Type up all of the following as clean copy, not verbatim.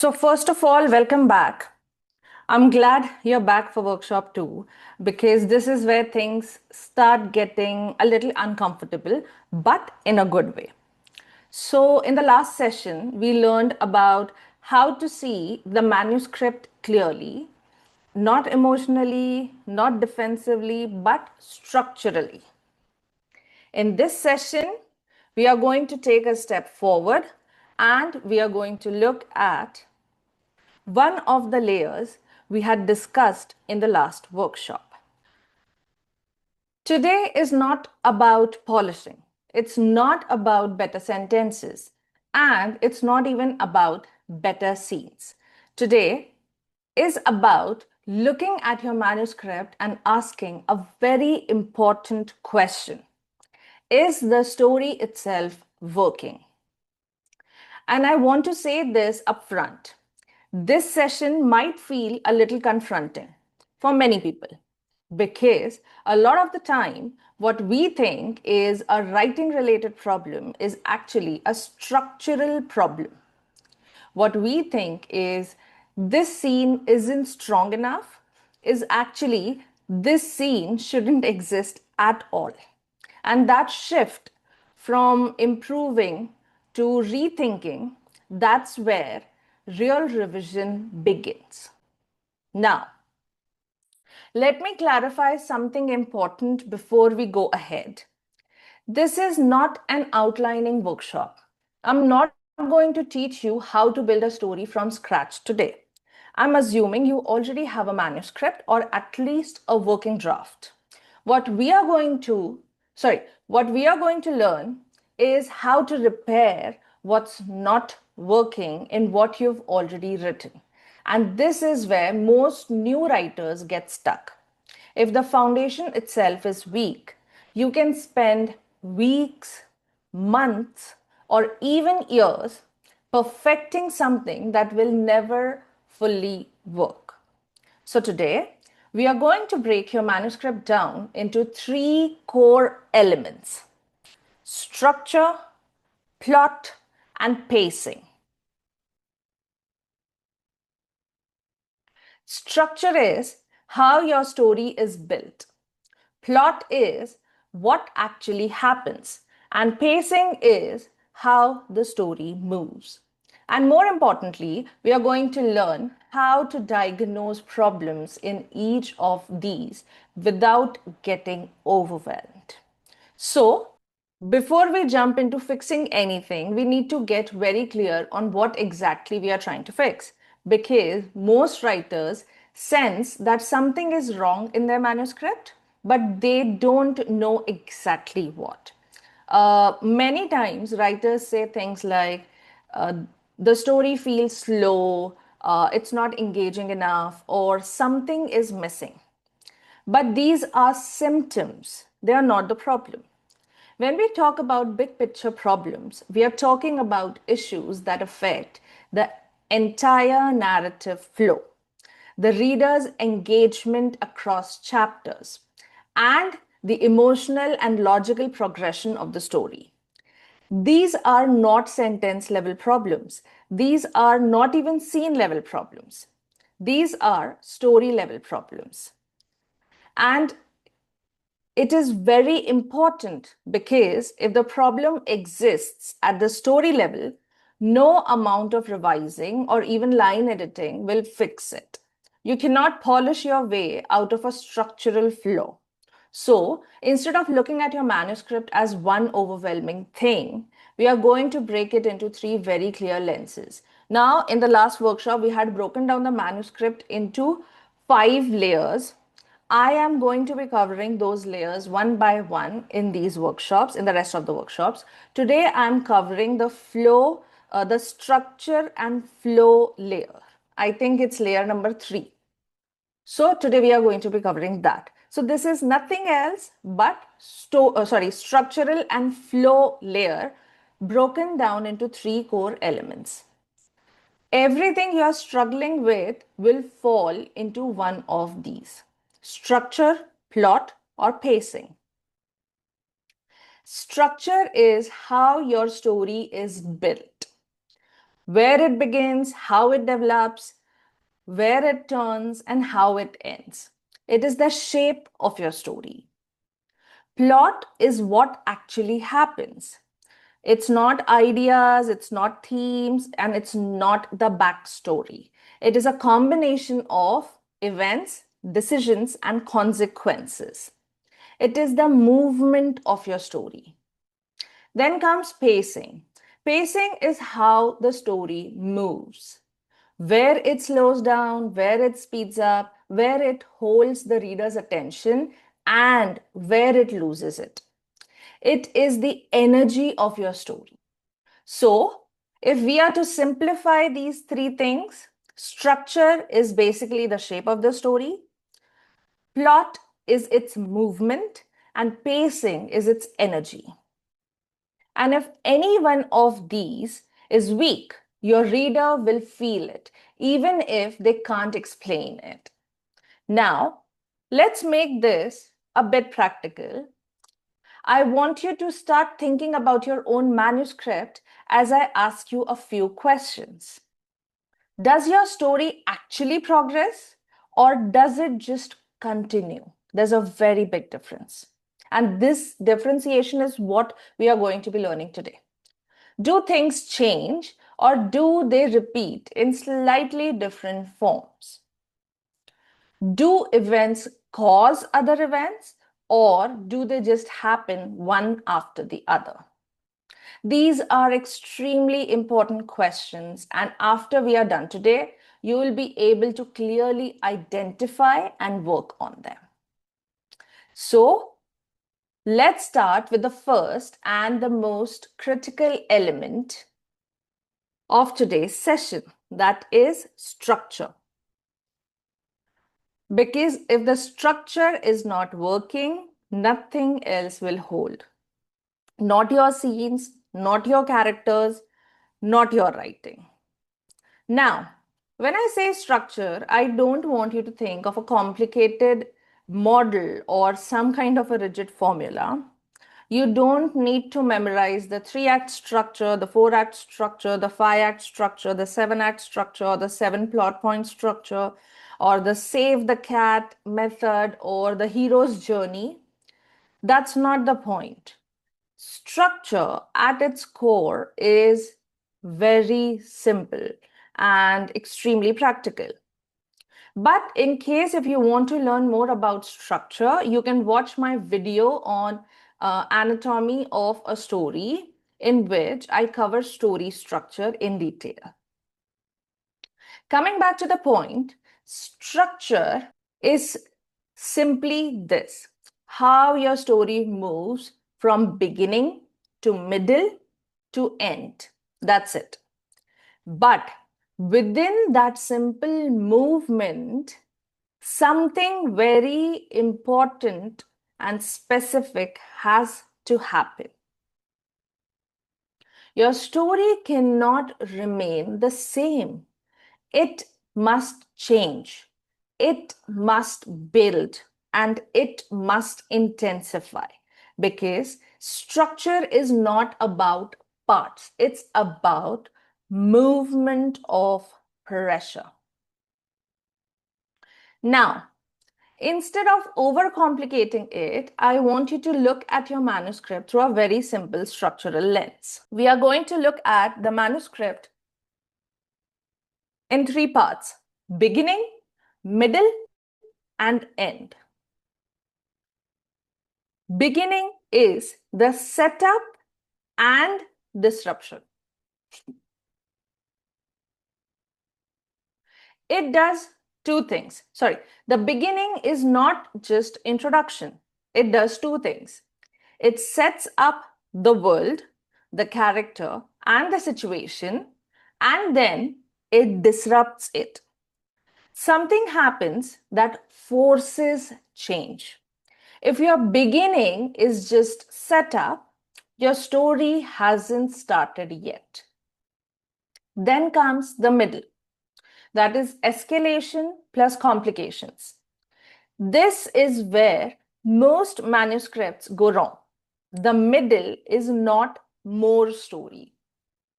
So first of all, welcome back. I'm glad you're back for workshop 2 because this is where things start getting a little uncomfortable, but in a good way. So in the last session, we learned about how to see the manuscript clearly, not emotionally, not defensively, but structurally. In this session, we are going to take a step forward and we are going to look at one of the layers we had discussed in the last workshop. Today is not about polishing. It's not about better sentences. And it's not even about better scenes. Today is about looking at your manuscript and asking a very important question. Is the story itself working? And I want to say this upfront. This session might feel a little confronting for many people because a lot of the time, what we think is a writing related problem is actually a structural problem. What we think is this scene isn't strong enough is actually this scene shouldn't exist at all. And that shift from improving to rethinking, that's where real revision begins. Now, let me clarify something important before we go ahead. This is not an outlining workshop. I'm not going to teach you how to build a story from scratch today. I'm assuming you already have a manuscript or at least a working draft. What we are going to learn is how to repair what's not working in what you've already written. And this is where most new writers get stuck. If the foundation itself is weak, you can spend weeks, months, or even years perfecting something that will never fully work. So today, we are going to break your manuscript down into 3 core elements: structure, plot, and pacing. Structure is how your story is built. Plot is what actually happens, and pacing is how the story moves. And more importantly, we are going to learn how to diagnose problems in each of these without getting overwhelmed. So, before we jump into fixing anything, we need to get very clear on what exactly we are trying to fix. Because most writers sense that something is wrong in their manuscript, but they don't know exactly what. Many times, writers say things like, uh, the story feels slow, it's not engaging enough, or something is missing. But these are symptoms, they are not the problem. When we talk about big picture problems, we are talking about issues that affect the entire narrative flow, the reader's engagement across chapters, and the emotional and logical progression of the story. These are not sentence level problems. These are not even scene level problems. These are story level problems. And it is very important because if the problem exists at the story level, no amount of revising or even line editing will fix it. You cannot polish your way out of a structural flaw. So instead of looking at your manuscript as one overwhelming thing, we are going to break it into 3 very clear lenses. Now, in the last workshop, we had broken down the manuscript into 5 layers. I am going to be covering those layers one by one in these workshops, in the rest of the workshops. Today, I'm covering the flow, the structure and flow layer. I think it's layer number 3. So today we are going to be covering that. So this is nothing else but structural and flow layer broken down into 3 core elements. Everything you are struggling with will fall into one of these: structure, plot, or pacing. Structure is how your story is built. where it begins, how it develops, where it turns, and how it ends. It is the shape of your story. Plot is what actually happens. It's not ideas, it's not themes, and it's not the backstory. It is a combination of events, decisions, and consequences. It is the movement of your story. Then comes pacing. Pacing is how the story moves, where it slows down, where it speeds up, where it holds the reader's attention, and where it loses it. It is the energy of your story. So, if we are to simplify these three things, structure is basically the shape of the story, plot is its movement, and pacing is its energy. And if any one of these is weak, your reader will feel it, even if they can't explain it. Now, let's make this a bit practical. I want you to start thinking about your own manuscript as I ask you a few questions. Does your story actually progress or does it just continue? There's a very big difference. And this differentiation is what we are going to be learning today. Do things change or do they repeat in slightly different forms? Do events cause other events or do they just happen one after the other? These are extremely important questions, and after we are done today, you will be able to clearly identify and work on them. So, let's start with the first and the most critical element of today's session, that is structure. Because if the structure is not working, nothing else will hold. Not your scenes, not your characters, not your writing. Now, when I say structure, I don't want you to think of a complicated model or some kind of a rigid formula. You don't need to memorize the 3-act structure, the 4-act structure, the 5-act structure, the 7-act structure, or the 7 plot point structure, or the save the cat method, or the hero's journey. That's not the point. Structure at its core is very simple and extremely practical. But in case if you want to learn more about structure, you can watch my video on anatomy of a story in which I cover story structure in detail. Coming back to the point, structure is simply this: how your story moves from beginning to middle to end. That's it. But within that simple movement, something very important and specific has to happen. Your story cannot remain the same. It must change. It must build and it must intensify, because structure is not about parts. It's about movement of pressure. Now, instead of overcomplicating it, I want you to look at your manuscript through a very simple structural lens. We are going to look at the manuscript in 3 parts: beginning, middle, and end. Beginning is the setup and disruption. It does two things. Sorry, the beginning is not just introduction. It does two things. It sets up the world, the character, and the situation, and then it disrupts it. Something happens that forces change. If your beginning is just set up, your story hasn't started yet. Then comes the middle, that is escalation plus complications. This is where most manuscripts go wrong. The middle is not more story.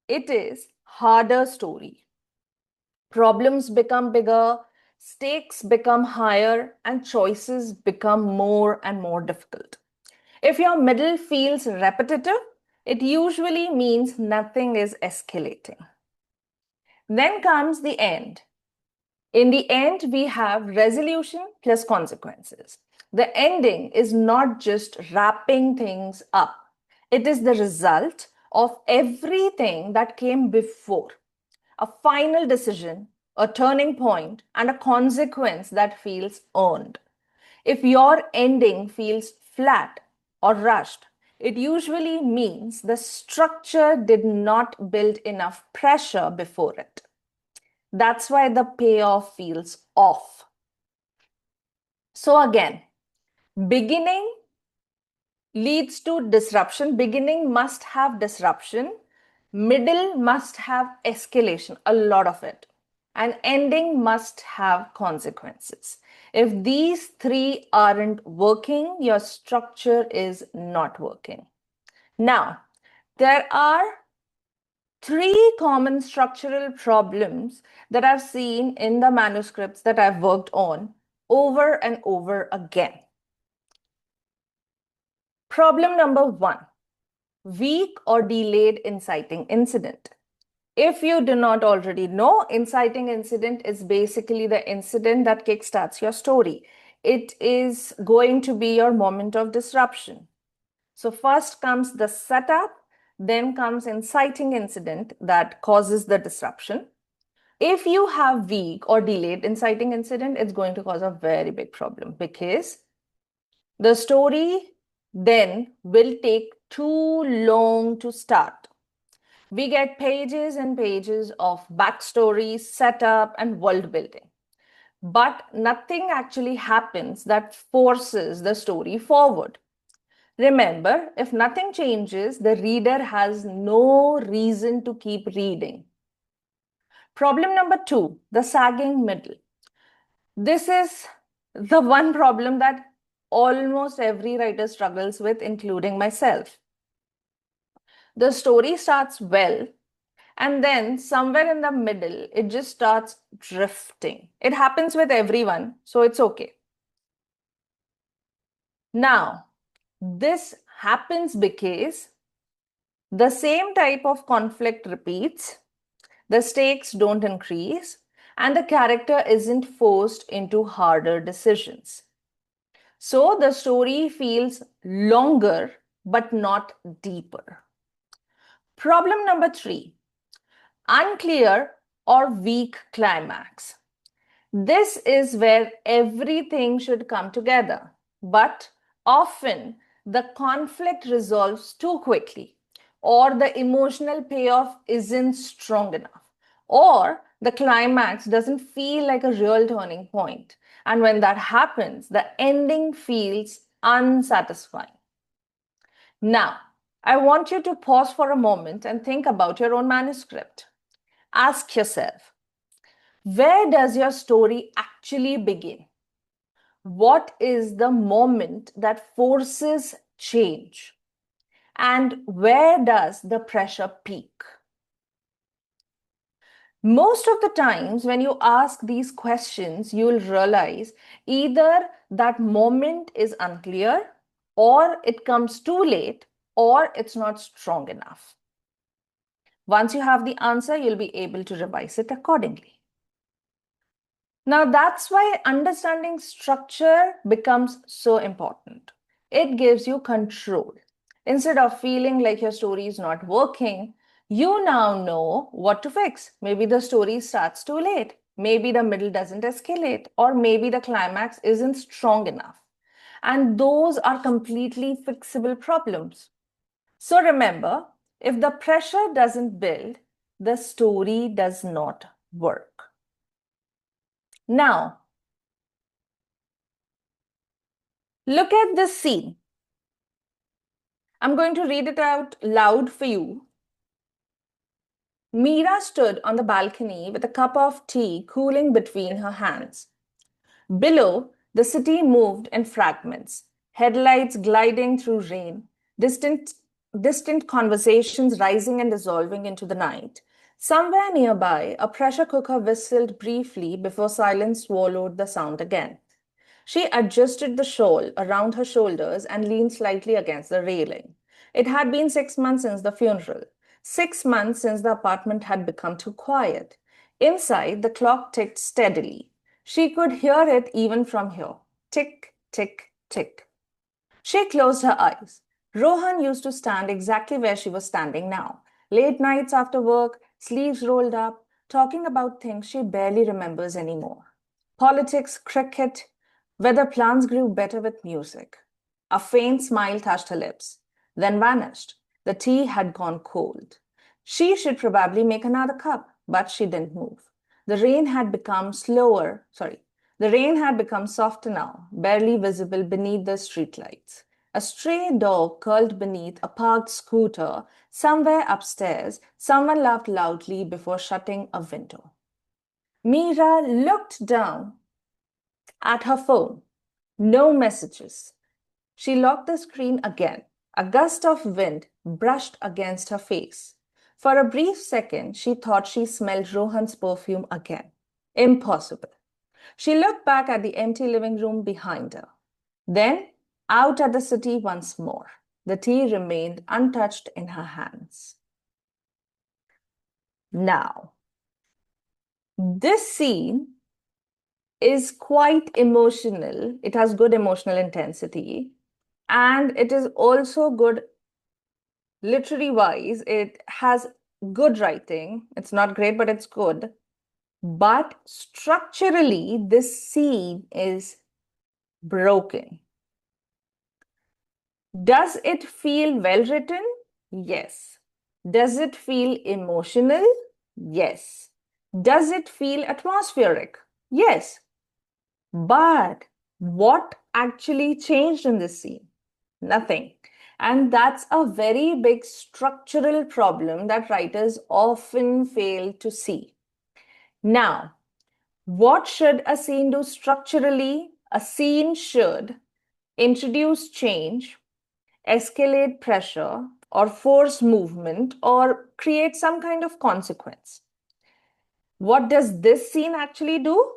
It is harder story. Problems become bigger, stakes become higher, and choices become more and more difficult. If your middle feels repetitive, it usually means nothing is escalating. Then comes the end. In the end, we have resolution plus consequences. The ending is not just wrapping things up, it is the result of everything that came before. A final decision, a turning point, and a consequence that feels earned. If your ending feels flat or rushed, it usually means the structure did not build enough pressure before it. That's why the payoff feels off. So again, beginning leads to disruption. Beginning must have disruption. Middle must have escalation, a lot of it. And ending must have consequences. If these three aren't working, your structure is not working. Now, there are three common structural problems that I've seen in the manuscripts that I've worked on over and over again. Problem number one, weak or delayed inciting incident. If you do not already know, inciting incident is basically the incident that kickstarts your story. It is going to be your moment of disruption. So first comes the setup, then comes inciting incident that causes the disruption. If you have weak or delayed inciting incident, it's going to cause a very big problem because the story then will take too long to start. We get pages and pages of backstory, setup, and world building. But nothing actually happens that forces the story forward. Remember, if nothing changes, the reader has no reason to keep reading. Problem number two, the sagging middle. This is the one problem that almost every writer struggles with, including myself. The story starts well, and then somewhere in the middle, it just starts drifting. It happens with everyone, so it's okay. Now, this happens because the same type of conflict repeats, the stakes don't increase, and the character isn't forced into harder decisions. So the story feels longer but not deeper. Problem number three, unclear or weak climax. This is where everything should come together, but often the conflict resolves too quickly, or the emotional payoff isn't strong enough, or the climax doesn't feel like a real turning point. And when that happens, the ending feels unsatisfying. Now, I want you to pause for a moment and think about your own manuscript. Ask yourself, where does your story actually begin? What is the moment that forces change? And where does the pressure peak? Most of the times, when you ask these questions, you'll realize either that moment is unclear, or it comes too late, or it's not strong enough. Once you have the answer, you'll be able to revise it accordingly. Now, that's why understanding structure becomes so important. It gives you control. Instead of feeling like your story is not working, you now know what to fix. Maybe the story starts too late. Maybe the middle doesn't escalate, or maybe the climax isn't strong enough. And those are completely fixable problems. So remember, if the pressure doesn't build, the story does not work. Now, look at this scene. I'm going to read it out loud for you. Meera stood on the balcony with a cup of tea cooling between her hands. Below, the city moved in fragments, headlights gliding through rain, distant conversations rising and dissolving into the night, Somewhere nearby, a pressure cooker whistled briefly before silence swallowed the sound again. She adjusted the shawl around her shoulders and leaned slightly against the railing. It had been 6 months since the funeral, 6 months since the apartment had become too quiet. Inside, the clock ticked steadily. She could hear it even from here. Tick, tick, tick. She closed her eyes. Rohan used to stand exactly where she was standing now. Late nights after work, sleeves rolled up, talking about things she barely remembers anymore. Politics, cricket, whether plants grew better with music. A faint smile touched her lips, then vanished. The tea had gone cold. She should probably make another cup, but she didn't move. The rain had become slower, sorry, the rain had become softer now, barely visible beneath the streetlights. A stray dog curled beneath a parked scooter somewhere upstairs. Someone laughed loudly before shutting a window. Mira looked down at her phone. No messages. She locked the screen again. A gust of wind brushed against her face. For a brief second, she thought she smelled Rohan's perfume again. Impossible. She looked back at the empty living room behind her. Then out at the city once more. The tea remained untouched in her hands. Now, this scene is quite emotional. It has good emotional intensity. And it is also good literary wise. It has good writing. It's not great, but it's good. But structurally, this scene is broken. Does it feel well written? Yes. Does it feel emotional? Yes. Does it feel atmospheric? Yes. But what actually changed in this scene? Nothing. And that's a very big structural problem that writers often fail to see. Now, what should a scene do structurally? A scene should introduce change, escalate pressure, or force movement, or create some kind of consequence. What does this scene actually do?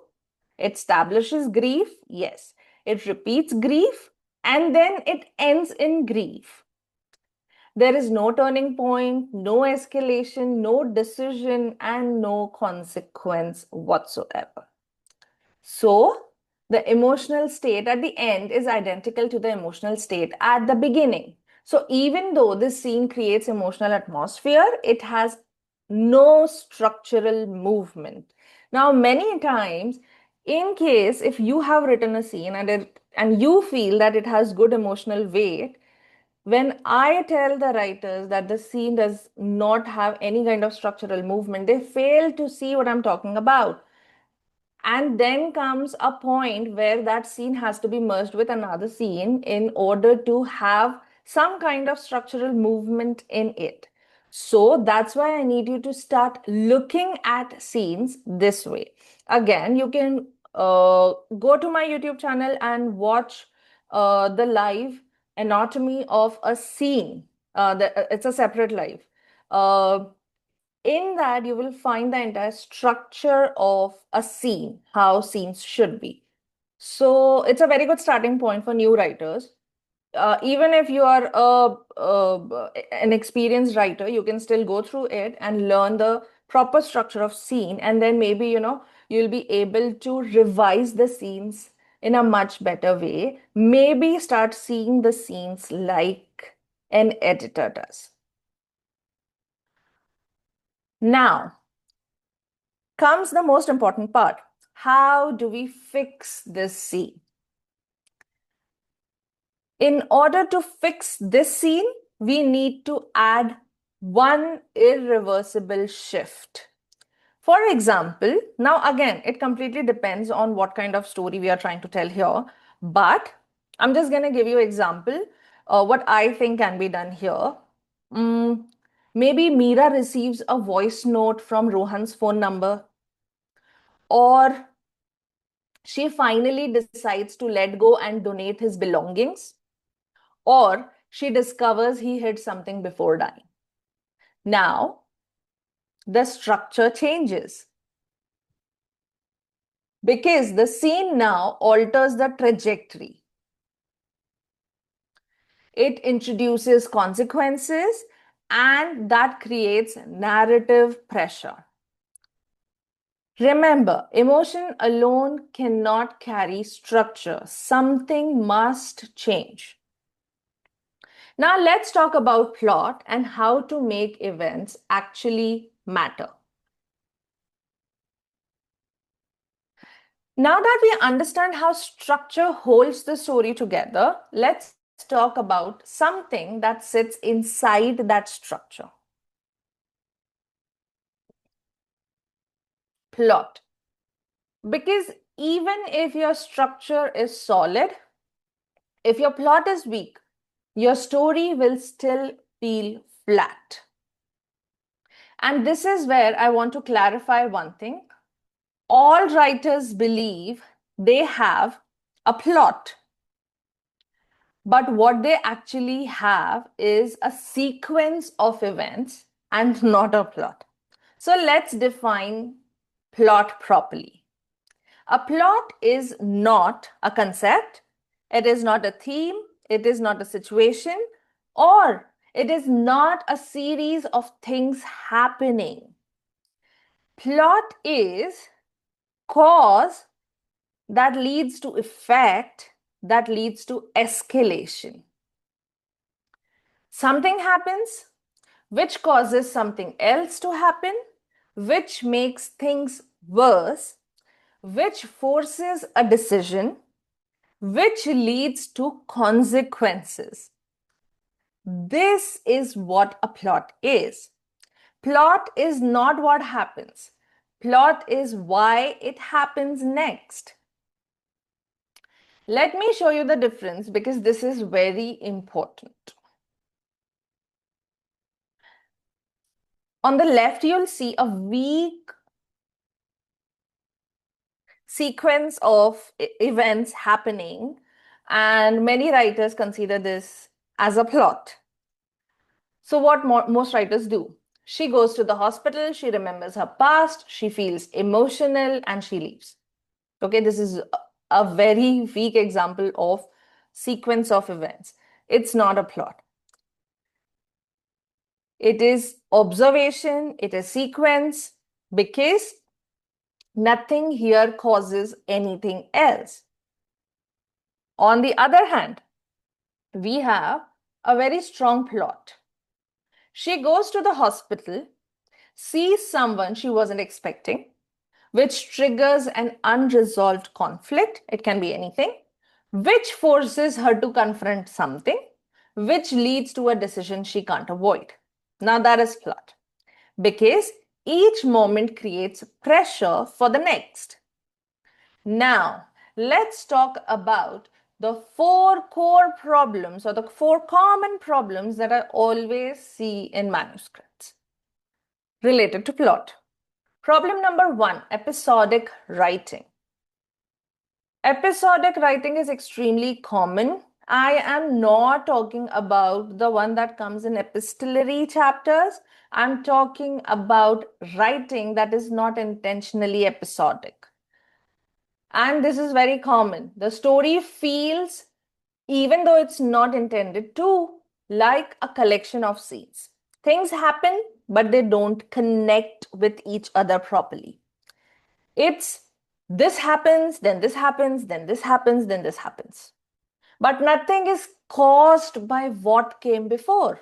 It establishes grief, yes. It repeats grief, and then it ends in grief. There is no turning point, no escalation, no decision, and no consequence whatsoever. So, the emotional state at the end is identical to the emotional state at the beginning. So, even though this scene creates emotional atmosphere, it has no structural movement. Now, many times, in case if you have written a scene and you feel that it has good emotional weight, when I tell the writers that the scene does not have any kind of structural movement, they fail to see what I'm talking about. And then comes a point where that scene has to be merged with another scene in order to have some kind of structural movement in it. So that's why I need you to start looking at scenes this way. Again, you can go to my YouTube channel and watch the live anatomy of a scene. It's a separate live. Uh, in that you will find the entire structure of a scene, how scenes should be. So it's a very good starting point for new writers. Even if you are an experienced writer, you can still go through it and learn the proper structure of scene, and then maybe you'll be able to revise the scenes in a much better way. Maybe start seeing the scenes like an editor does. Now comes the most important part. How do we fix this scene? In order to fix this scene, we need to add one irreversible shift. For example, now again, it completely depends on what kind of story we are trying to tell here, but I'm just going to give you an example, what I think can be done here. Mm, Maybe Meera receives a voice note from Rohan's phone number, or she finally decides to let go and donate his belongings, or she discovers he hid something before dying. Now, the structure changes because the scene now alters the trajectory. It introduces consequences and that creates narrative pressure. Remember, emotion alone cannot carry structure. Something must change. Now let's talk about plot and how to make events actually matter. Now that we understand how structure holds the story together, let's talk about something that sits inside that structure. Plot. Because even if your structure is solid, if your plot is weak, your story will still feel flat. And this is where I want to clarify one thing. All writers believe they have a plot, but what they actually have is a sequence of events and not a plot. So let's define plot properly. A plot is not a concept, it is not a theme, it is not a situation, or it is not a series of things happening. Plot is cause that leads to effect, that leads to escalation. Something happens which causes something else to happen, which makes things worse, which forces a decision, which leads to consequences. This is what a plot is. Plot is not what happens. Plot is why it happens next. Let me show you the difference because this is very important. On the left, you'll see a weak sequence of events happening, and many writers consider this as a plot. So what most writers do? She goes to the hospital, she remembers her past, she feels emotional, and she leaves. Okay, this is a very weak example of sequence of events. It's not a plot. It is observation, it is sequence, because nothing here causes anything else. On the other hand, we have a very strong plot. She goes to the hospital, sees someone she wasn't expecting, which triggers an unresolved conflict. It can be anything, which forces her to confront something, which leads to a decision she can't avoid. Now that is plot, because each moment creates pressure for the next. Now, let's talk about the four core problems or the four common problems that I always see in manuscripts related to plot. Problem number one, episodic writing. Episodic writing is extremely common. I am not talking about the one that comes in epistolary chapters. I'm talking about writing that is not intentionally episodic. And this is very common. The story feels, even though it's not intended to, like a collection of scenes. Things happen, but they don't connect with each other properly. It's this happens, then this happens, then this happens, then this happens. But nothing is caused by what came before.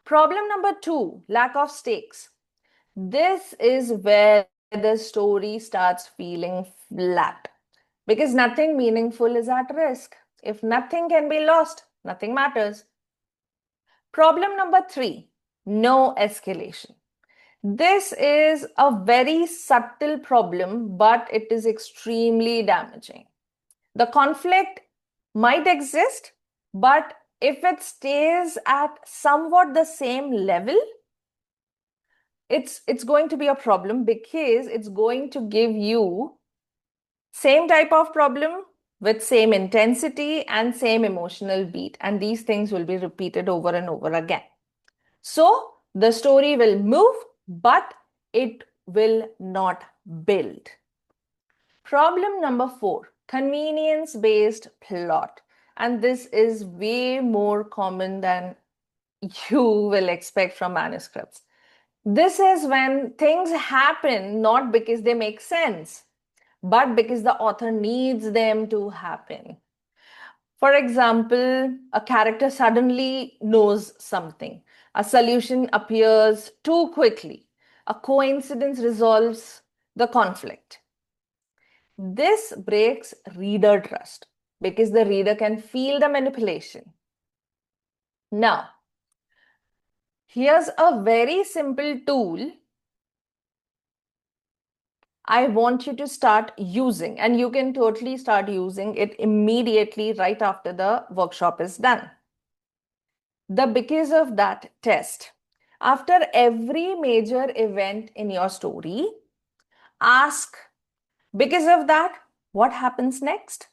Problem number two, lack of stakes. This is where the story starts feeling flat because nothing meaningful is at risk. If nothing can be lost, nothing matters. Problem number three, no escalation. This is a very subtle problem, but it is extremely damaging. The conflict might exist, but if it stays at somewhat the same level, it's going to be a problem because it's going to give you same type of problem with same intensity and same emotional beat, and these things will be repeated over and over again. So the story will move, but it will not build. Problem number 4, convenience-based plot. And this is way more common than you will expect from manuscripts. This is when things happen not because they make sense, but because the author needs them to happen. For example, a character suddenly knows something. A solution appears too quickly. A coincidence resolves the conflict. This breaks reader trust because the reader can feel the manipulation. Now, here's a very simple tool I want you to start using, and you can totally start using it immediately right after the workshop is done. The because of that test. After every major event in your story, ask, because of that, what happens next?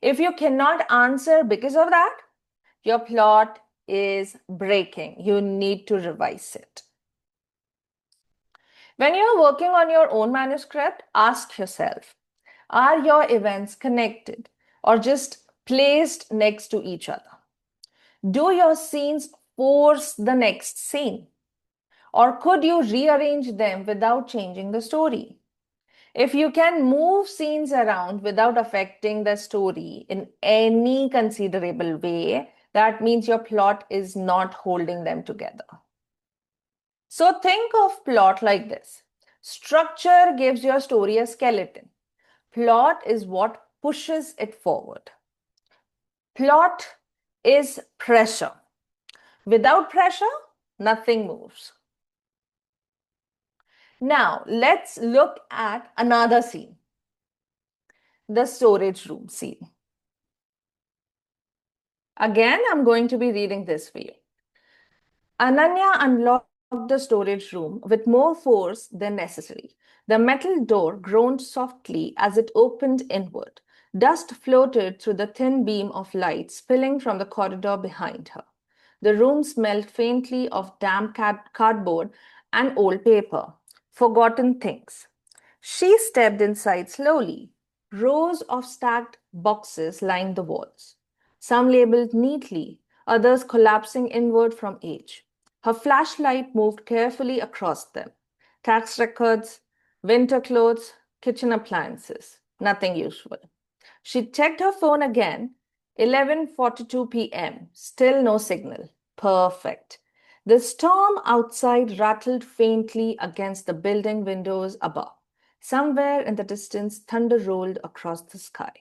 If you cannot answer because of that, your plot is breaking. You need to revise it. When you're working on your own manuscript, ask yourself, are your events connected or just placed next to each other? Do your scenes force the next scene? Or could you rearrange them without changing the story? If you can move scenes around without affecting the story in any considerable way, that means your plot is not holding them together. So think of plot like this. Structure gives your story a skeleton. Plot is what pushes it forward. Plot is pressure. Without pressure, nothing moves. Now, let's look at another scene, the storage room scene. Again, I'm going to be reading this for you. Ananya unlocked the storage room with more force than necessary. The metal door groaned softly as it opened inward. Dust floated through the thin beam of light spilling from the corridor behind her. The room smelled faintly of damp cardboard and old paper, forgotten things. She stepped inside slowly. Rows of stacked boxes lined the walls, some labeled neatly, others collapsing inward from age. Her flashlight moved carefully across them. Tax records, winter clothes, kitchen appliances, nothing useful. She checked her phone again. 11:42 p.m. Still no signal. Perfect. The storm outside rattled faintly against the building windows above. Somewhere in the distance, thunder rolled across the sky.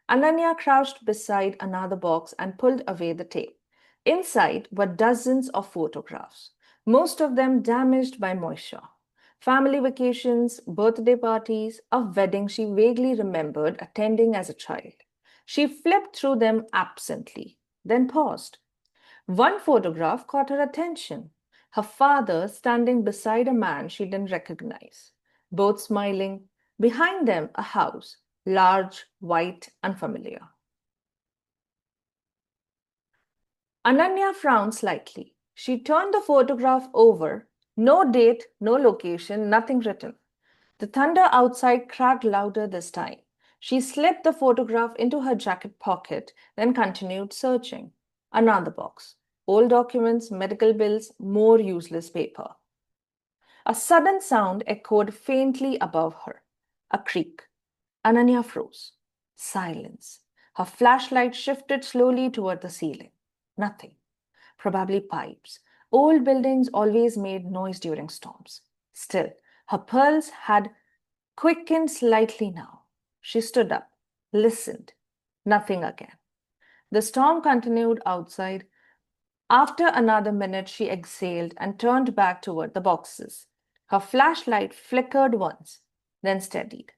Ananya crouched beside another box and pulled away the tape. Inside were dozens of photographs, most of them damaged by moisture. Family vacations, birthday parties, a wedding she vaguely remembered attending as a child. She flipped through them absently, then paused. One photograph caught her attention. Her father standing beside a man she didn't recognize, both smiling. Behind them, a house, large, white, unfamiliar. Ananya frowned slightly. She turned the photograph over. No date, no location, nothing written. The thunder outside cracked louder this time. She slipped the photograph into her jacket pocket, then continued searching. Another box. Old documents, medical bills, more useless paper. A sudden sound echoed faintly above her. A creak. Ananya froze. Silence. Her flashlight shifted slowly toward the ceiling. Nothing. Probably pipes. Old buildings always made noise during storms. Still, her pulse had quickened slightly now. She stood up, listened. Nothing again. The storm continued outside. After another minute, she exhaled and turned back toward the boxes. Her flashlight flickered once, then steadied.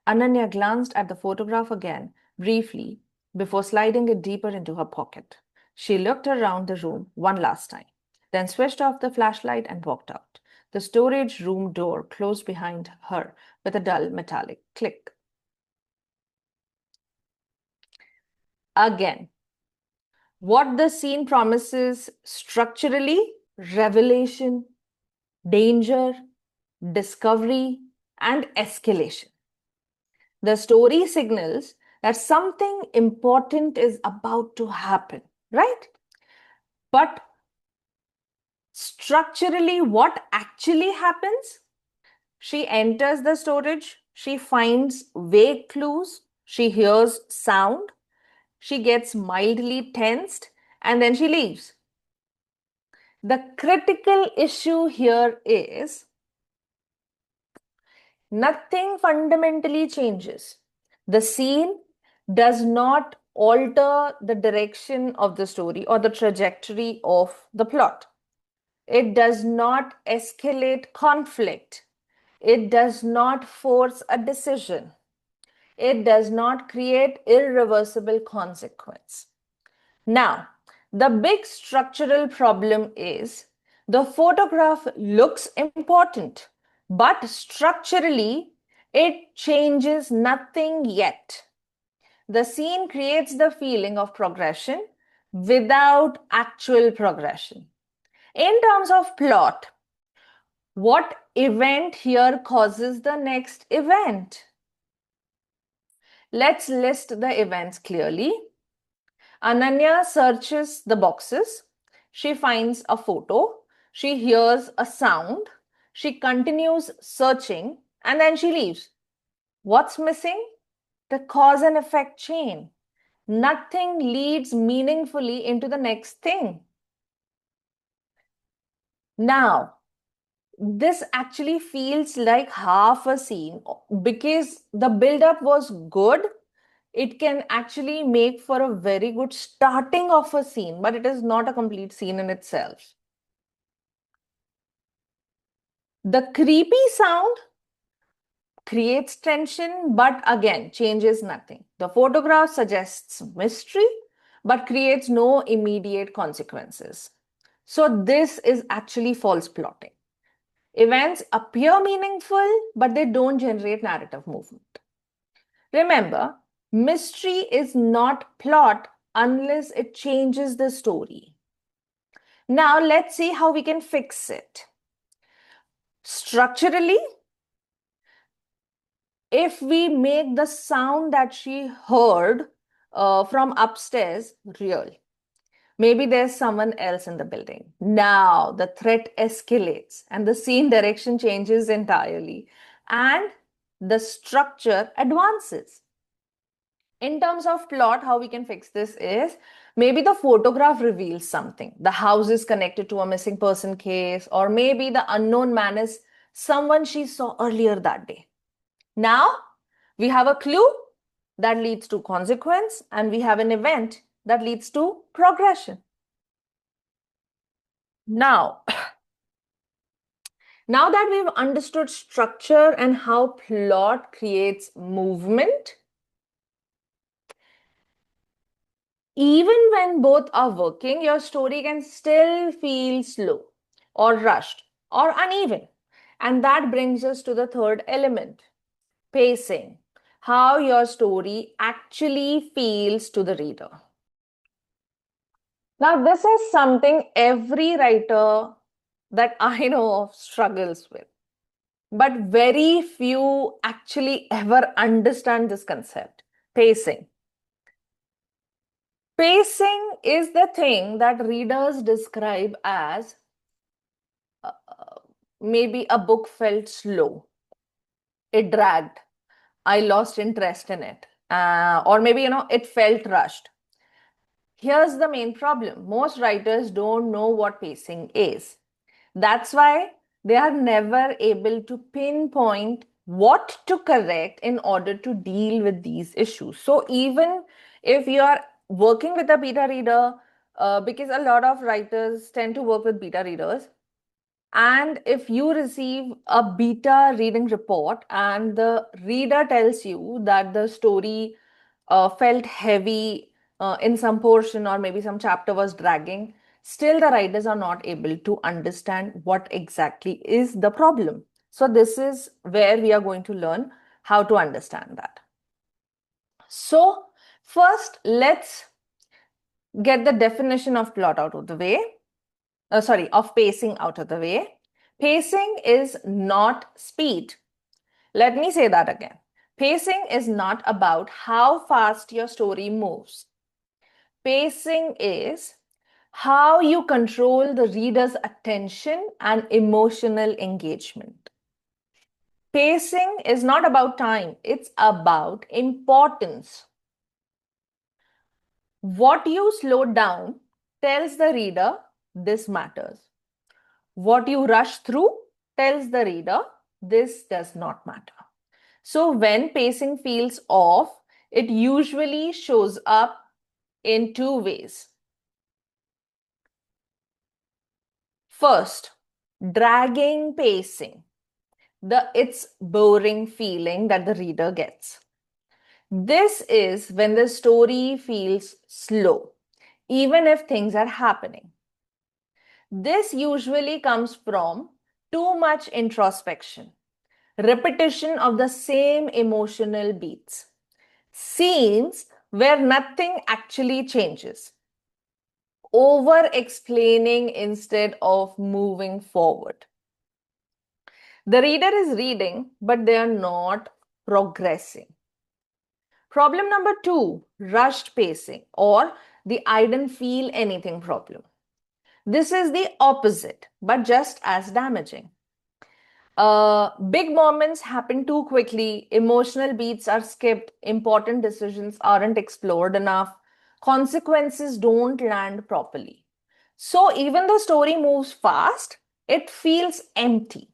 Ananya glanced at the photograph again, briefly, before sliding it deeper into her pocket. She looked around the room one last time, then switched off the flashlight and walked out. The storage room door closed behind her with a dull metallic click. Again, what the scene promises structurally, revelation, danger, discovery, and escalation. The story signals that something important is about to happen, right? But structurally, what actually happens? She enters the storage, she finds vague clues, she hears sound, she gets mildly tensed, and then she leaves. The critical issue here is nothing fundamentally changes. The scene does not alter the direction of the story or the trajectory of the plot. It does not escalate conflict. It does not force a decision. It does not create irreversible consequence. Now, the big structural problem is the photograph looks important, but structurally, it changes nothing yet. The scene creates the feeling of progression without actual progression. In terms of plot, what event here causes the next event? Let's list the events clearly. Ananya searches the boxes. She finds a photo. She hears a sound. She continues searching and then she leaves. What's missing? The cause and effect chain. Nothing leads meaningfully into the next thing. Now, this actually feels like half a scene because the build-up was good. It can actually make for a very good starting of a scene, but it is not a complete scene in itself. The creepy sound creates tension, but again, changes nothing. The photograph suggests mystery, but creates no immediate consequences. So this is actually false plotting. Events appear meaningful, but they don't generate narrative movement. Remember, mystery is not plot unless it changes the story. Now, let's see how we can fix it. Structurally, if we make the sound that she heard from upstairs real, maybe there's someone else in the building. Now, the threat escalates and the scene direction changes entirely, and the structure advances. In terms of plot, how we can fix this is maybe the photograph reveals something. The house is connected to a missing person case, or maybe the unknown man is someone she saw earlier that day. Now we have a clue that leads to consequence, and we have an event that leads to progression. Now, now that we've understood structure and how plot creates movement, even when both are working, your story can still feel slow or rushed or uneven. And that brings us to the third element, pacing, how your story actually feels to the reader. Now, this is something every writer that I know of struggles with, but very few actually ever understand this concept, pacing. Pacing is the thing that readers describe as maybe a book felt slow, it dragged, I lost interest in it, or maybe, it felt rushed. Here's the main problem. Most writers don't know what pacing is. That's why they are never able to pinpoint what to correct in order to deal with these issues. So even if you are working with a beta reader, because a lot of writers tend to work with beta readers, and if you receive a beta reading report and the reader tells you that the story felt heavy in some portion or maybe some chapter was dragging, still the writers are not able to understand what exactly is the problem. So this is where we are going to learn how to understand that. So first, let's get the definition of plot out of the way. Of pacing out of the way. Pacing is not speed. Let me say that again. Pacing is not about how fast your story moves. Pacing is how you control the reader's attention and emotional engagement. Pacing is not about time, it's about importance. What you slow down tells the reader this matters. What you rush through tells the reader this does not matter. So when pacing feels off, it usually shows up in two ways. First, dragging pacing, the it's boring feeling that the reader gets. This is when the story feels slow, even if things are happening. This usually comes from too much introspection, repetition of the same emotional beats, scenes where nothing actually changes, over explaining instead of moving forward. The reader is reading, but they are not progressing. Problem number two, rushed pacing or the I didn't feel anything problem. This is the opposite, but just as damaging. Big moments happen too quickly, emotional beats are skipped, important decisions aren't explored enough, consequences don't land properly. So, even though story moves fast, it feels empty.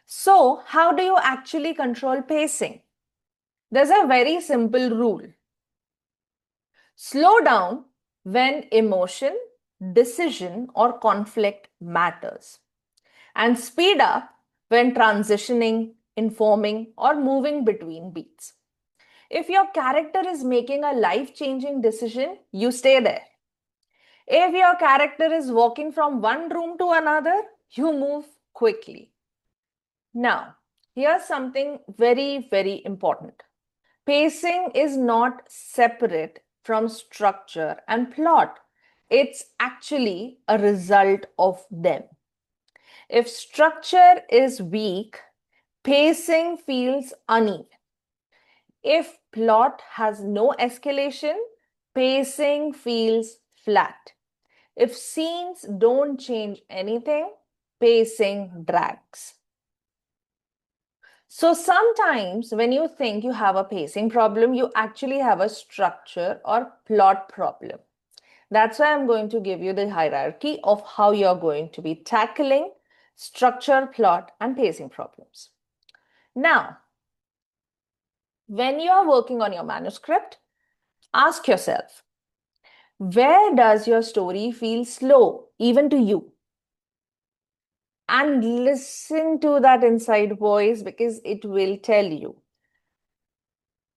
So, how do you actually control pacing? There's a very simple rule. Slow down when emotion, decision, or conflict matters, and speed up when transitioning, informing, or moving between beats. If your character is making a life changing decision, you stay there. If your character is walking from one room to another, you move quickly. Now, here's something very, very important. Pacing is not separate from structure and plot. It's actually a result of them. If structure is weak, pacing feels uneven. If plot has no escalation, pacing feels flat. If scenes don't change anything, pacing drags. So sometimes when you think you have a pacing problem, you actually have a structure or plot problem. That's why I'm going to give you the hierarchy of how you're going to be tackling structure, plot, and pacing problems. Now, when you are working on your manuscript, ask yourself, where does your story feel slow, even to you? And listen to that inside voice because it will tell you.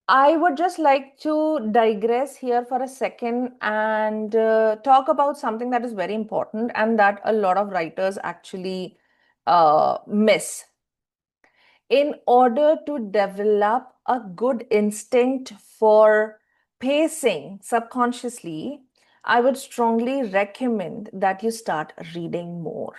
I would just like to digress here for a second and talk about something that is very important and that a lot of writers actually miss. In order to develop a good instinct for pacing subconsciously, I would strongly recommend that you start reading more.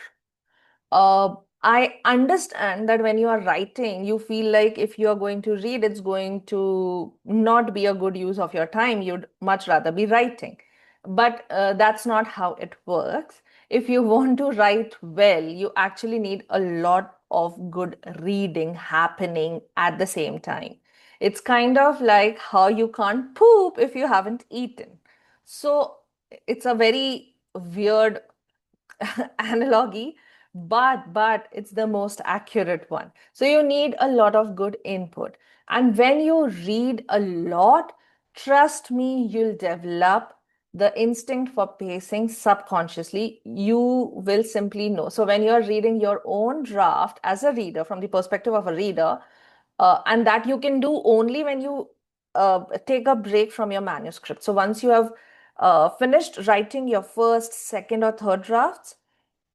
I understand that when you are writing, you feel like if you are going to read, it's going to not be a good use of your time. You'd much rather be writing. But that's not how it works. If you want to write well, you actually need a lot of good reading happening at the same time. It's kind of like how you can't poop if you haven't eaten. So it's a very weird analogy, but it's the most accurate one. So you need a lot of good input. And when you read a lot, trust me, you'll develop the instinct for pacing subconsciously. You will simply know. So when you're reading your own draft as a reader, from the perspective of a reader, and that you can do only when you take a break from your manuscript. So once you have finished writing your first, second, or third drafts,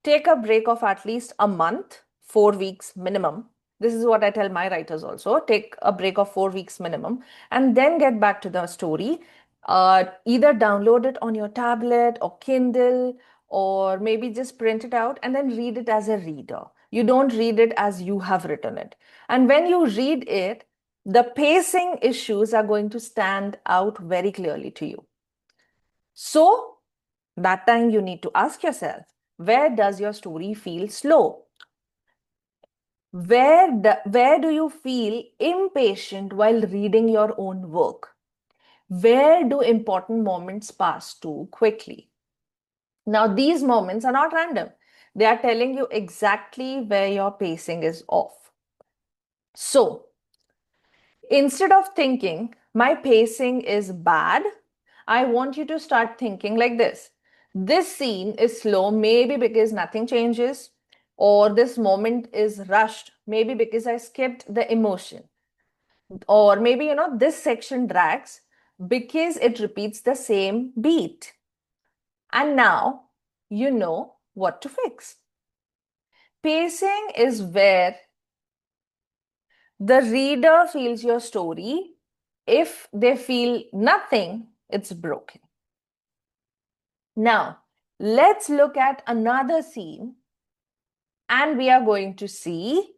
take a break of at least a month, 4 weeks minimum. This is what I tell my writers also. Take a break of 4 weeks minimum and then get back to the story. Either download it on your tablet or Kindle, or maybe just print it out and then read it as a reader. You don't read it as you have written it. And when you read it, the pacing issues are going to stand out very clearly to you. So, that time you need to ask yourself, where does your story feel slow? Where do you feel impatient while reading your own work? Where do important moments pass too quickly? Now, these moments are not random. They are telling you exactly where your pacing is off. So, instead of thinking, my pacing is bad, I want you to start thinking like this. This scene is slow, maybe because nothing changes, or this moment is rushed, maybe because I skipped the emotion, or maybe, this section drags because it repeats the same beat. And now you know what to fix. Pacing is where the reader feels your story. If they feel nothing, it's broken. Now, let's look at another scene, and we are going to see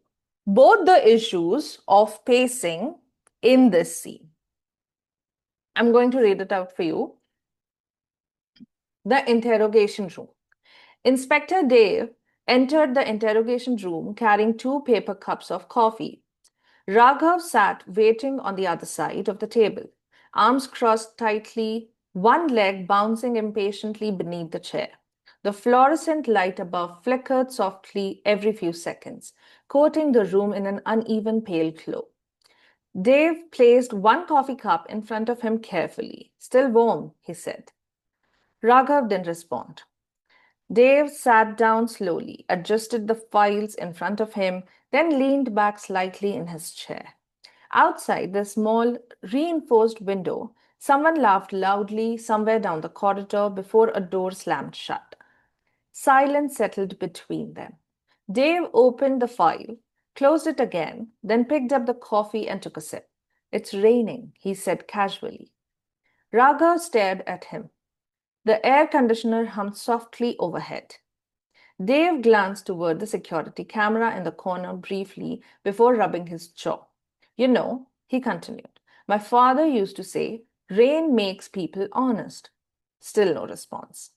both the issues of pacing in this scene. I'm going to read it out for you. The interrogation room. Inspector Dave entered the interrogation room carrying 2 paper cups of coffee. Raghav sat waiting on the other side of the table, arms crossed tightly, one leg bouncing impatiently beneath the chair. The fluorescent light above flickered softly every few seconds, coating the room in an uneven pale glow. Dave placed one coffee cup in front of him carefully. Still warm, he said. Raghav didn't respond. Dave sat down slowly, adjusted the files in front of him, then leaned back slightly in his chair. Outside the small, reinforced window, someone laughed loudly somewhere down the corridor before a door slammed shut. Silence settled between them. Dave opened the file, closed it again, then picked up the coffee and took a sip. It's raining, he said casually. Raghav stared at him. The air conditioner hummed softly overhead. Dave glanced toward the security camera in the corner briefly before rubbing his jaw. You know, he continued, my father used to say, rain makes people honest. Still no response.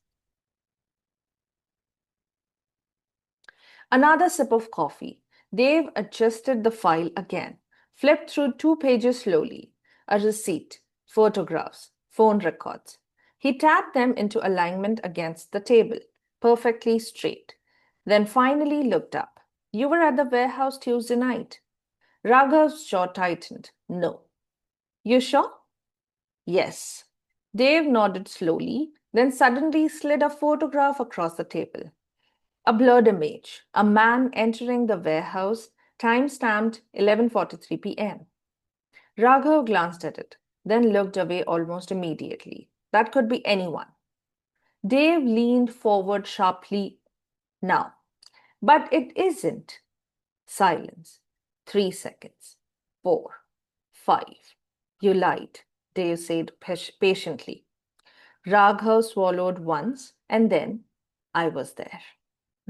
Another sip of coffee. Dave adjusted the file again, flipped through 2 pages slowly. A receipt, photographs, phone records. He tapped them into alignment against the table, perfectly straight. Then finally looked up. You were at the warehouse Tuesday night. Raghav's jaw tightened. No. You sure? Yes. Dave nodded slowly, then suddenly slid a photograph across the table. A blurred image, a man entering the warehouse, time stamped 11:43 p.m. Raghav glanced at it, then looked away almost immediately. That could be anyone. Dave leaned forward sharply now. But it isn't. Silence. 3 seconds. 4. 5. You lied, Dave said patiently. Raghav swallowed once, and then I was there.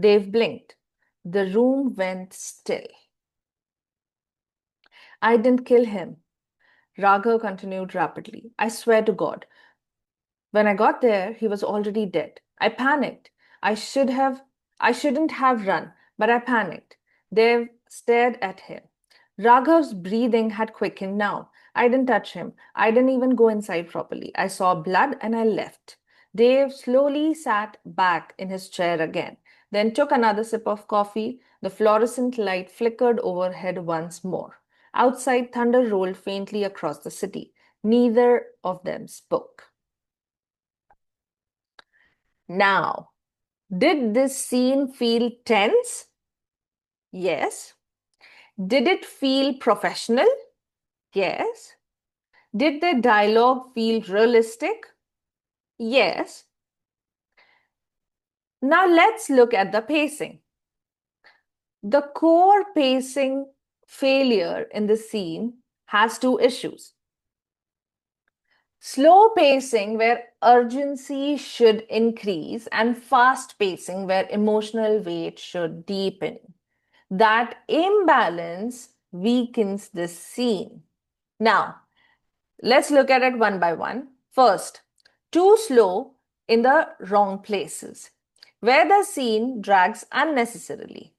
Dave blinked. The room went still. I didn't kill him. Raghav continued rapidly. I swear to God. When I got there, he was already dead. I panicked. I should have, I shouldn't have run, but I panicked. Dev stared at him. Raghav's breathing had quickened now. I didn't touch him. I didn't even go inside properly. I saw blood and I left. Dev slowly sat back in his chair again, then took another sip of coffee. The fluorescent light flickered overhead once more. Outside, thunder rolled faintly across the city. Neither of them spoke. Now, did this scene feel tense? Yes. Did it feel professional? Yes. Did the dialogue feel realistic? Yes. Now let's look at the pacing. The core pacing failure in the scene has 2 issues. Slow pacing, where urgency should increase, and fast pacing, where emotional weight should deepen. That imbalance weakens the scene. Now, let's look at it one by one. First, too slow in the wrong places, where the scene drags unnecessarily,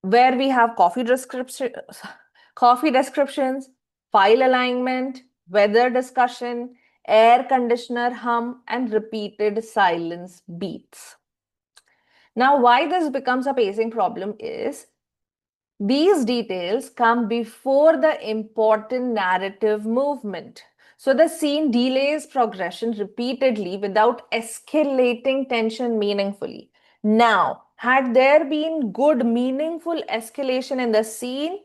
where we have coffee descriptions, file alignment, weather discussion, air conditioner hum, and repeated silence beats. Now, why this becomes a pacing problem is these details come before the important narrative movement. So the scene delays progression repeatedly without escalating tension meaningfully. Now, had there been good, meaningful escalation in the scene,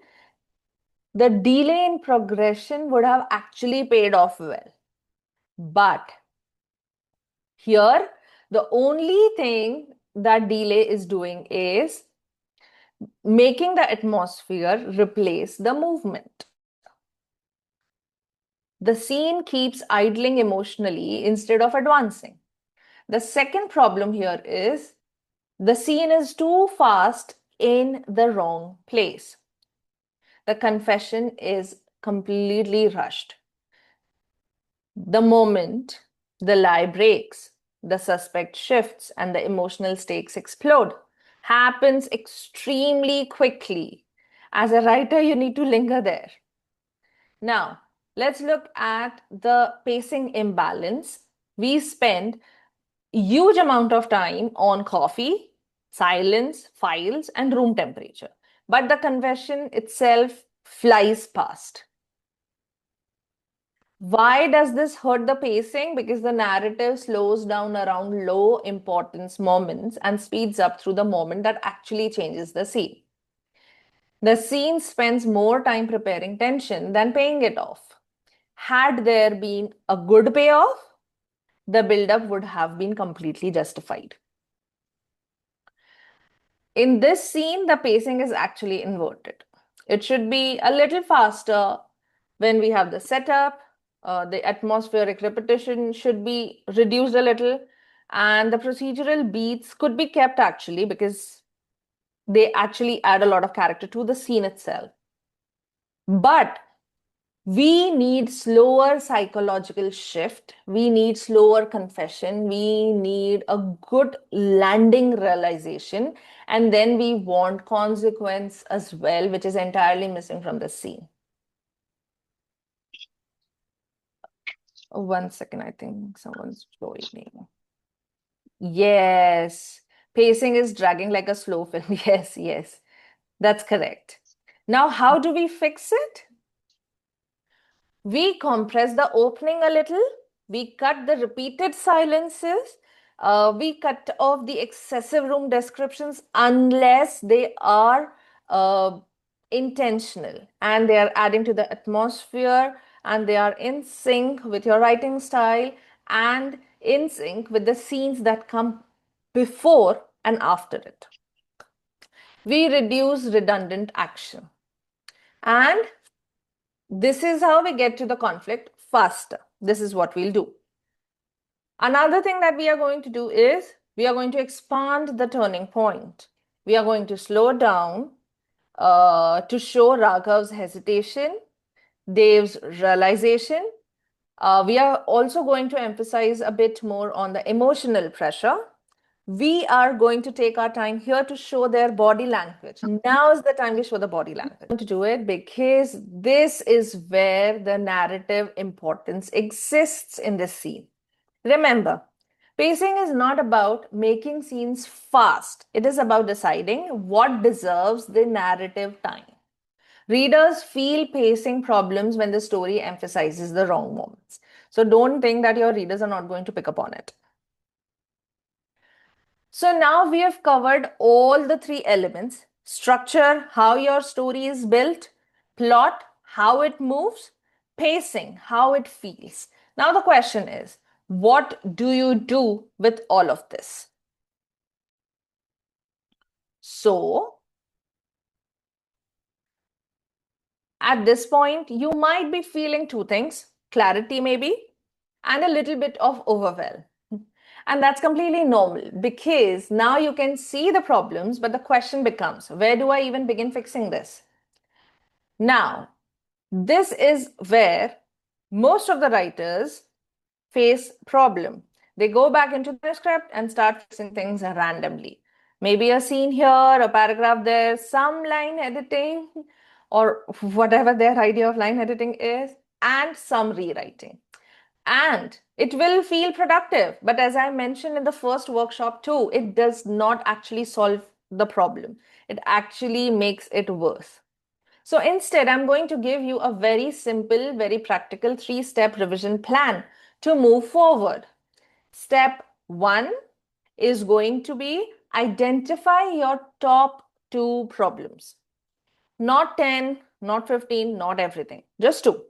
the delay in progression would have actually paid off well. But here, the only thing that delay is doing is making the atmosphere replace the movement. The scene keeps idling emotionally instead of advancing. The second problem here is the scene is too fast in the wrong place. The confession is completely rushed. The moment the lie breaks, the suspect shifts and the emotional stakes explode. Happens extremely quickly. As a writer, you need to linger there. Now, let's look at the pacing imbalance. We spend huge amount of time on coffee, silence, files, and room temperature. But the confession itself flies past. Why does this hurt the pacing? Because the narrative slows down around low importance moments and speeds up through the moment that actually changes the scene. The scene spends more time preparing tension than paying it off. Had there been a good payoff, the buildup would have been completely justified. In this scene, the pacing is actually inverted. It should be a little faster when we have the setup. The atmospheric repetition should be reduced a little, and the procedural beats could be kept actually because they actually add a lot of character to the scene itself. But we need slower psychological shift. We need slower confession. We need a good landing realization. And then we want consequence as well, which is entirely missing from the scene. Oh, 1 second, I think someone's showing me. Yes, pacing is dragging like a slow film. Yes, yes, that's correct. Now, how do we fix it? We compress the opening a little. We cut the repeated silences. We cut off the excessive room descriptions unless they are intentional and they are adding to the atmosphere and they are in sync with your writing style and in sync with the scenes that come before and after it. We reduce redundant action. And this is how we get to the conflict faster. This is what we'll do. Another thing that we are going to do is we are going to expand the turning point. We are going to slow down to show Raghav's hesitation, Dev's realization. We are also going to emphasize a bit more on the emotional pressure. We are going to take our time here to show their body language. Now is the time we show the body language. To do it because this is where the narrative importance exists in this scene. Remember, pacing is not about making scenes fast. It is about deciding what deserves the narrative time. Readers feel pacing problems when the story emphasizes the wrong moments. So don't think that your readers are not going to pick up on it. So now we have covered all the three elements: structure, how your story is built; plot, how it moves; pacing, how it feels. Now the question is, what do you do with all of this? So at this point, you might be feeling two things: clarity maybe, and a little bit of overwhelm. And that's completely normal because now you can see the problems, but the question becomes, where do I even begin fixing this? Now, this is where most of the writers face problem. They go back into the manuscript and start fixing things randomly. Maybe a scene here, a paragraph there, some line editing, or whatever their idea of line editing is, and some rewriting. And it will feel productive. But as I mentioned in the first workshop too, it does not actually solve the problem. It actually makes it worse. So instead, I'm going to give you a very simple, very practical 3-step revision plan to move forward. Step 1 is going to be identify your top 2 problems. Not 10, not 15, not everything, just 2.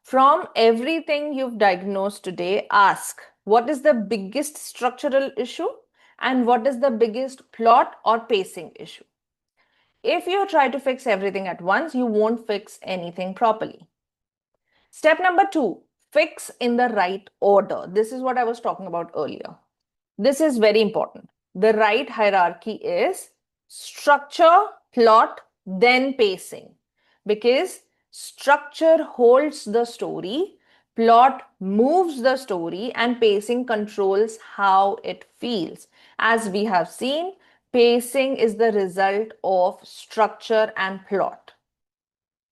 From everything you've diagnosed today, ask what is the biggest structural issue and what is the biggest plot or pacing issue. If you try to fix everything at once, you won't fix anything properly. Step number 2, fix in the right order. This is what I was talking about earlier. This is very important. The right hierarchy is structure, plot, then pacing. Because structure holds the story, plot moves the story, and pacing controls how it feels. As we have seen, pacing is the result of structure and plot.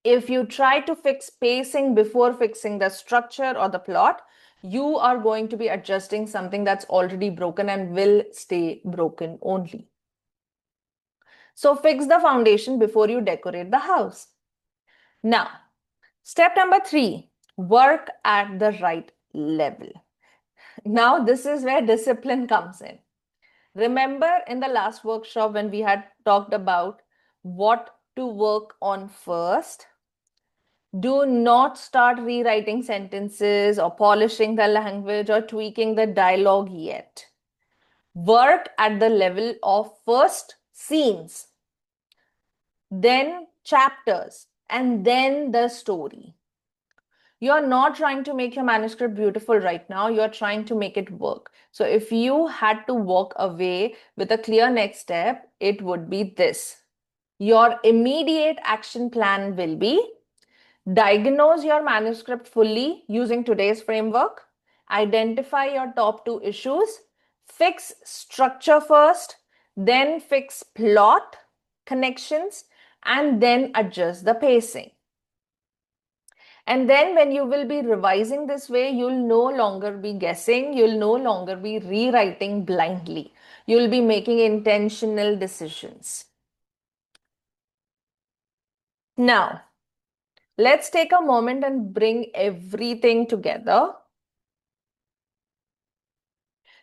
If you try to fix pacing before fixing the structure or the plot, you are going to be adjusting something that's already broken and will stay broken only. So fix the foundation before you decorate the house. Now, step number 3, work at the right level. Now, this is where discipline comes in. Remember in the last workshop when we had talked about what to work on first? Do not start rewriting sentences or polishing the language or tweaking the dialogue yet. Work at the level of first scenes, then chapters, and then the story. You're not trying to make your manuscript beautiful right now. You're trying to make it work. So if you had to walk away with a clear next step, it would be this. Your immediate action plan will be diagnose your manuscript fully using today's framework, identify your top 2 issues, fix structure first, then fix plot, connections, and then adjust the pacing. And then when you will be revising this way, you'll no longer be guessing, you'll no longer be rewriting blindly. You'll be making intentional decisions. Now, let's take a moment and bring everything together.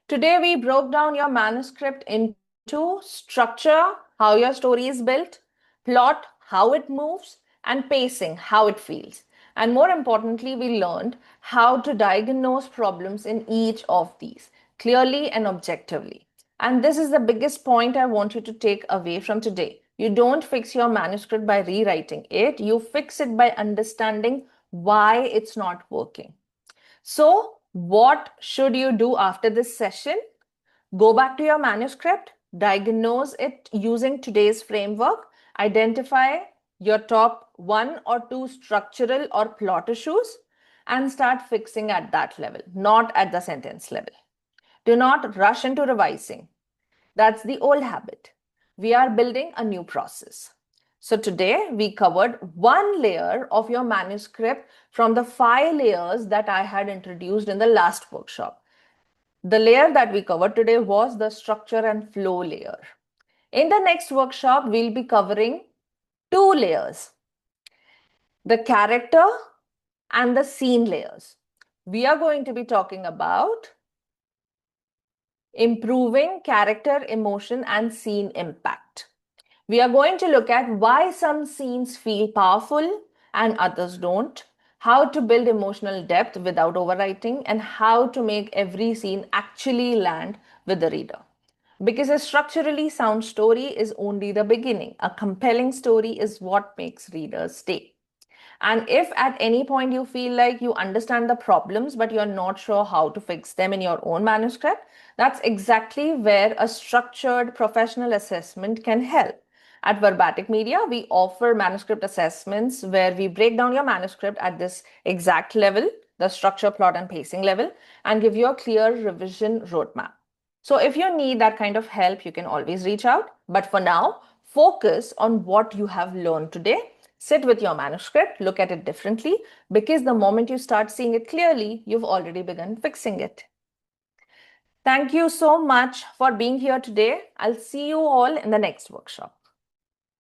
Today, we broke down your manuscript into structure, how your story is built, plot, how it moves, and pacing, how it feels. And more importantly, we learned how to diagnose problems in each of these clearly and objectively. And this is the biggest point I want you to take away from today. You don't fix your manuscript by rewriting it, you fix it by understanding why it's not working. So, what should you do after this session? Go back to your manuscript, diagnose it using today's framework, identify your top 1 or 2 structural or plot issues, and start fixing at that level, not at the sentence level. Do not rush into revising. That's the old habit. We are building a new process. So today we covered 1 layer of your manuscript from the 5 layers that I had introduced in the last workshop. The layer that we covered today was the structure and flow layer. In the next workshop, we'll be covering 2 layers, the character and the scene layers. We are going to be talking about improving character, emotion, and scene impact. We are going to look at why some scenes feel powerful and others don't, how to build emotional depth without overwriting, and how to make every scene actually land with the reader. Because a structurally sound story is only the beginning. A compelling story is what makes readers stay. And if at any point you feel like you understand the problems, but you're not sure how to fix them in your own manuscript, that's exactly where a structured professional assessment can help. At Verbatik Media, we offer manuscript assessments where we break down your manuscript at this exact level, the structure, plot, and pacing level, and give you a clear revision roadmap. So if you need that kind of help, you can always reach out. But for now, focus on what you have learned today. Sit with your manuscript, look at it differently, because the moment you start seeing it clearly, you've already begun fixing it. Thank you so much for being here today. I'll see you all in the next workshop.